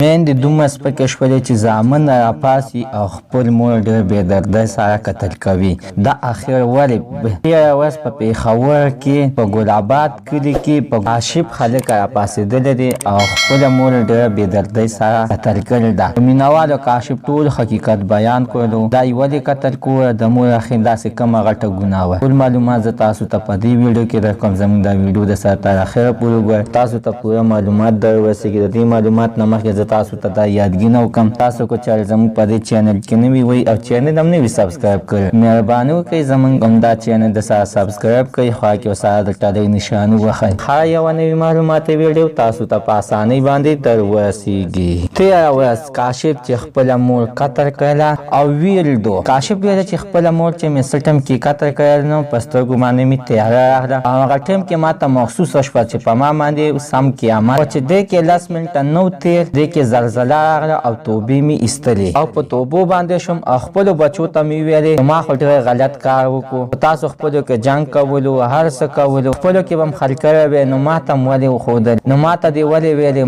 میندې دومره سپکې شولې چې زامن راپاسي او خپل مور ډېر بې دردۍ سره قتل کوي. دا اخر ولې تېره ورځ په پېښور کې په ګل آباد کلي کې په کاشف خلک راپاڅېدلي دي او خپله مور ډېره بې دردۍ سره قتل کړې ده. مینوالو کاشف ټول حقیقت بیان کړلو. دا یې ولې قتل کړو؟ د مور اخر داسې کومه غټه ګناه وه. ټول معلومات زه تاسو ته په دې ویډیو کې درکوم. زموږ دا ویډیو د سره تر اخره پورې وګورئ، تاسو ته پوره معلومات در ورسېږي. د دې معلومات نه مخکې زه تاسو ته دا یادګینه وکړم، تاسو که چېرې زموږ په دې چینل کې نوي وئ او چینل هم نه وي سبسکرایب کړی، مهرباني وکړئ زموږ همدا چینل د سره سبسکرایب کړئ، خوا کې ورسره د ټلۍ نښان ووهئ. هره یوه نوي معلوماتي ویډیو تاسو ته په اسانۍ باندې در ورسېږي. تېره ورځ کاشف چې خپله مور قتل کړله او ویلډو کاشف ویله چې خپله مور چې مې څه ټیم کې قتل کړل نو په سترګو باندې مې تیاره راغله او هغه ټیم کې ماته محسوسه شوه چې په ما باندې سم قیامت و، چې دې کې 10 منټه نو تېر، دې کې زلزله راغله او توبې مې ایستلې او په توبو باندې شوم او خپلو بچو ته مې ویلې ما خو ډېر غلط کار وکړو، تاسو خپلو کې جنګ کولو هر څه کولو، خپلو کې به م خل کړی وی نو ما ته م ولې وښودل، نو ما ته دې ولې ویلې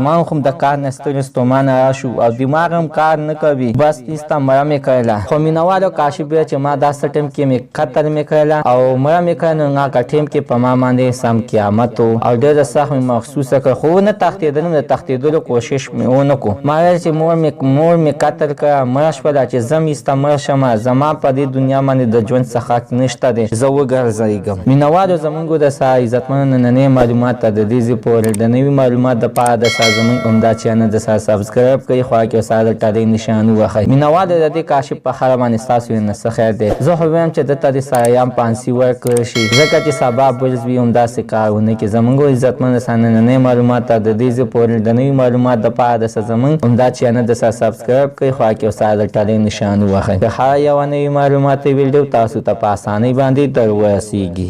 ما خو د کار نه ستړي ستومانه راشو او دماغ هم کار نه کوي، بس ایسته مړه مې کړله. خو مینوالو کاشف ویل چې ما داسې ټیم کې مې قتل مې کړله او مړه مې کړله، نو هغه ټیم کې په ما باندې سم قیامت و او ډېره سخت مې محسوسه کړه، خو ونه تښتېدلم، د تښتېدلو کوشش مې ونه کړو. ما ویل چې مور مې قتل کړه، مړه شوله، چې زه م ایسته مړه شمه، زما په دې دنیا باندې د ژوند څه حق نشته دی، زه وګرځېږم. مینوالو زموږ د سره عزتمنو نننۍ معلومات ته د دې ځای پورې د نوي معلومات دپاره د سره زموږ همدا چینل د سره سبسکرایب کړئ، خوا کې ورسره د ټلۍ نښان ووهئ. مینوالو د دې کاشف په خبره باندې ستاسو نه څه خیر دی؟ زه خو وایم چې ده ته د سرایان پانسي ورکړی شي، ځکه چې سبا بلز وي همداسې کار ونه کړي. زموږ عزتمنو سره نننۍ معلومات ته د دې ځای پورې د نوي معلومات دپاره د سره زموږ همدا چینل د سره سبسکرایب کړئ، خوا کې ورسره د ټلۍ نښان ووهئ. د هره یوه نوي معلوماتي ویډیو تاسو ته په اسانۍ باندې در ورسېږي.